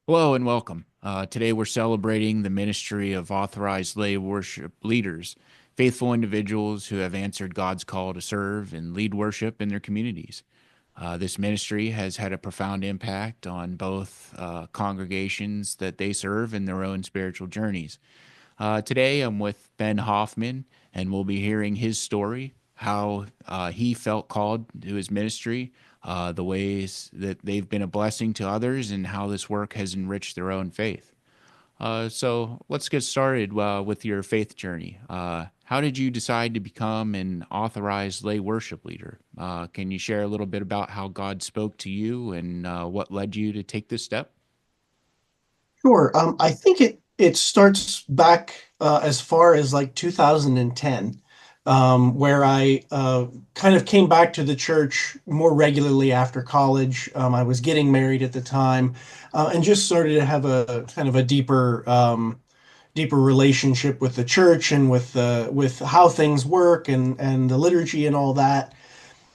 Hello and welcome. Today we're celebrating the ministry of Authorized Lay Worship Leaders, faithful individuals who have answered God's call to serve and lead worship in their communities. This ministry has had a profound impact on both congregations that they serve and their own spiritual journeys. Today I'm with Ben Hoffman, and we'll be hearing his story, how he felt called to his ministry, the ways that they've been a blessing to others, and how this work has enriched their own faith. So let's get started with your faith journey. How did you decide to become an authorized lay worship leader? Can you share a little bit about how God spoke to you and what led you to take this step? Sure. I think it starts back as far as like 2010, where I kind of came back to the church more regularly after college. I was getting married at the time, and just started to have a kind of a deeper relationship with the church and with how things work and the liturgy and all that.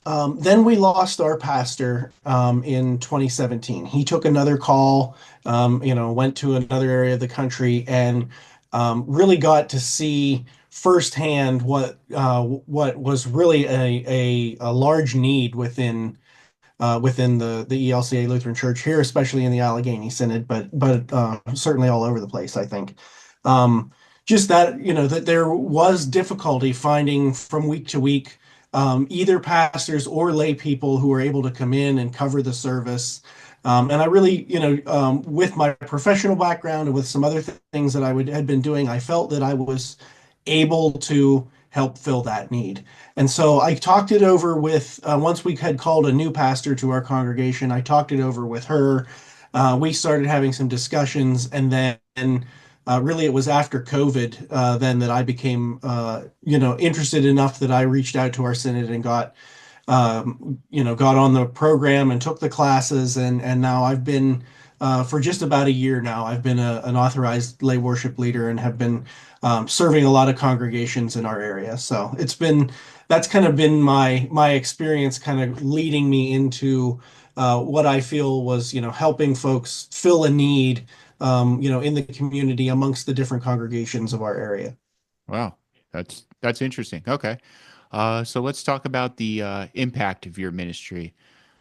Then we lost our pastor in 2017. He took another call, went to another area of the country, and really got to see firsthand what was really a large need within the ELCA Lutheran Church here, especially in the Allegheny Synod, but certainly all over the place, I think. Um, just that, that there was difficulty finding from week to week either pastors or lay people who were able to come in and cover the service. And I really, with my professional background and with some other things that had been doing, I felt that I was able to help fill that need. And so I talked it over with, once we had called a new pastor to our congregation, I talked it over with her. We started having some discussions, and then really it was after COVID then that I became, interested enough that I reached out to our synod and got on the program and took the classes, and now I've been for just about a year now. I've been an authorized lay worship leader and have been serving a lot of congregations in our area. So that's kind of been my experience, kind of leading me into what I feel was helping folks fill a need in the community amongst the different congregations of our area. Wow, that's interesting. Okay. So let's talk about the impact of your ministry.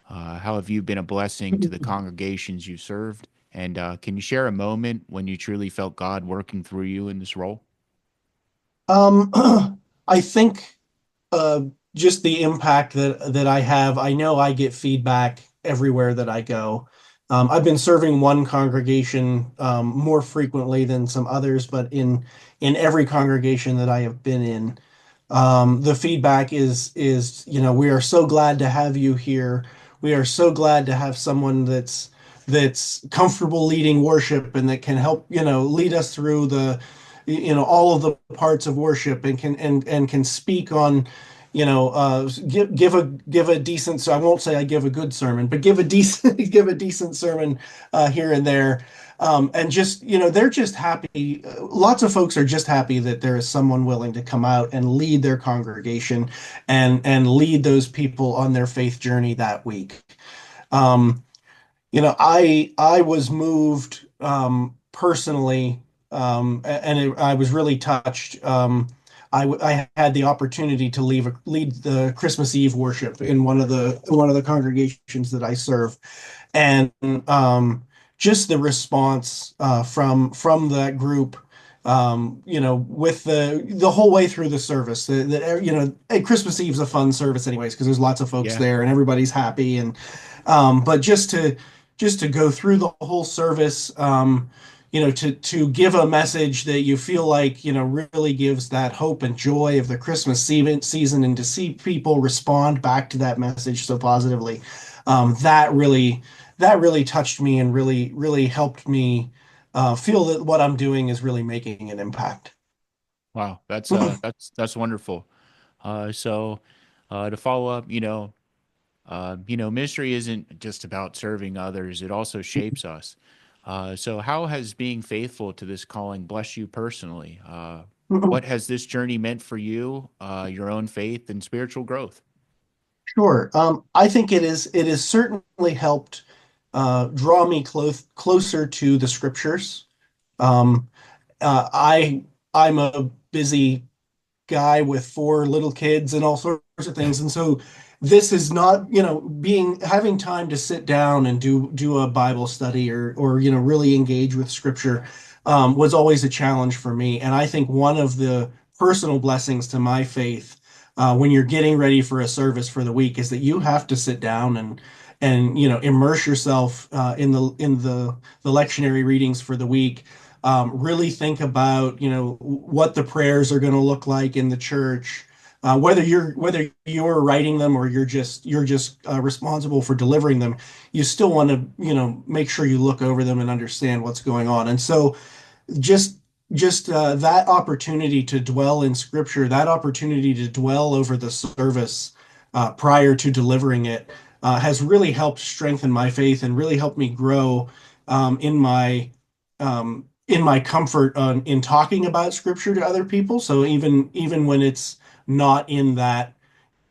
How have you been a blessing to the congregations you served? And can you share a moment when you truly felt God working through you in this role? Um, I think uh, just the impact that I have. I know I get feedback everywhere that I go. I've been serving one congregation more frequently than some others, but in every congregation that I have been in, the feedback is we are so glad to have you here. We are so glad to have someone that's comfortable leading worship and that can help lead us through the all of the parts of worship and can speak on give a decent, so I won't say I give a good sermon, but give a decent give a decent sermon here and there. And just, they're just happy. Lots of folks are just happy that there is someone willing to come out and lead their congregation and lead those people on their faith journey that week. Um, I was moved personally, I was really touched. I had the opportunity to lead the Christmas Eve worship in one of the congregations that I serve, and just the response from that group. With the whole way through the service, hey, Christmas Eve's a fun service, anyways, because there's lots of folks Yeah. there and everybody's happy, and but just to go through the whole service, to give a message that you feel like, really gives that hope and joy of the Christmas season, and to see people respond back to that message so positively, that really touched me and really helped me feel that what I'm doing is really making an impact. Wow, that's wonderful. So to follow up, ministry isn't just about serving others; it also shapes us. So how has being faithful to this calling blessed you personally? What has this journey meant for you, your own faith and spiritual growth? Sure. I think it is certainly helped. draw me closer to the scriptures. Um, I'm a busy guy with four little kids and all sorts of things. And so this is not, being having time to sit down and do a Bible study or really engage with scripture was always a challenge for me. And I think one of the personal blessings to my faith when you're getting ready for a service for the week is that you have to sit down and immerse yourself in the lectionary readings for the week. Really think about what the prayers are going to look like in the church, whether you're writing them or you're just responsible for delivering them. You still want to make sure you look over them and understand what's going on. And so just just that opportunity to dwell in scripture, that opportunity to dwell over the service prior to delivering it has really helped strengthen my faith and really helped me grow in my comfort in talking about scripture to other people. So even when it's not in that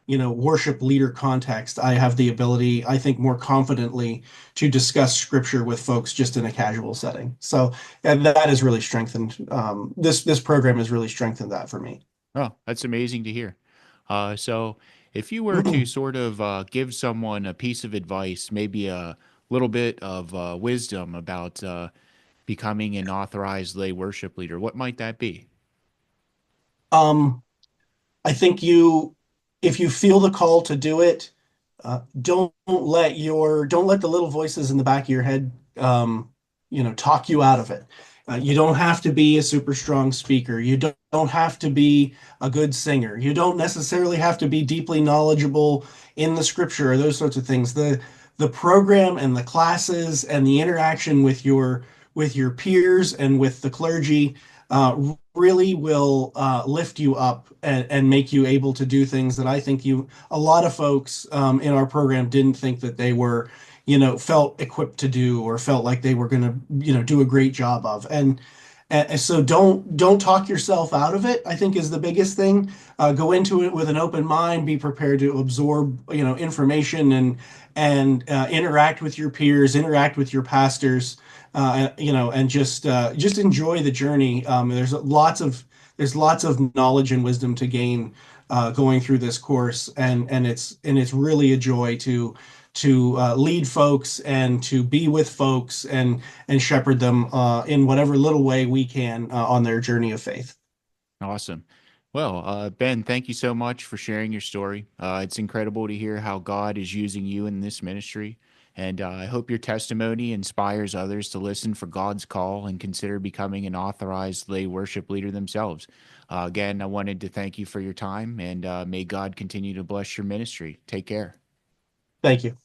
worship leader context, I have the ability, I think, more confidently to discuss scripture with folks just in a casual setting. So and that has really strengthened this program has really strengthened that for me. Oh, that's amazing to hear. So, if you were to sort of give someone a piece of advice, maybe a little bit of wisdom about becoming an authorized lay worship leader, what might that be? Um, I think if you feel the call to do it, don't let the little voices in the back of your head, talk you out of it. You don't have to be a super strong speaker. You don't have to be a good singer. You don't necessarily have to be deeply knowledgeable in the scripture or those sorts of things. The program and the classes and the interaction with your peers and with the clergy really will lift you up and make you able to do things that I think a lot of folks in our program didn't think that they were, felt equipped to do or felt like they were going to, do a great job of. And so don't talk yourself out of it, I think is the biggest thing. Go into it with an open mind, be prepared to absorb, information and interact with your peers, interact with your pastors, and just enjoy the journey. There's lots of knowledge and wisdom to gain going through this course, and it's really a joy to lead folks and to be with folks and shepherd them in whatever little way we can on their journey of faith. Awesome. Well, Ben, thank you so much for sharing your story. It's incredible to hear how God is using you in this ministry. And I hope your testimony inspires others to listen for God's call and consider becoming an authorized lay worship leader themselves. Again, I wanted to thank you for your time and may God continue to bless your ministry. Take care. Thank you.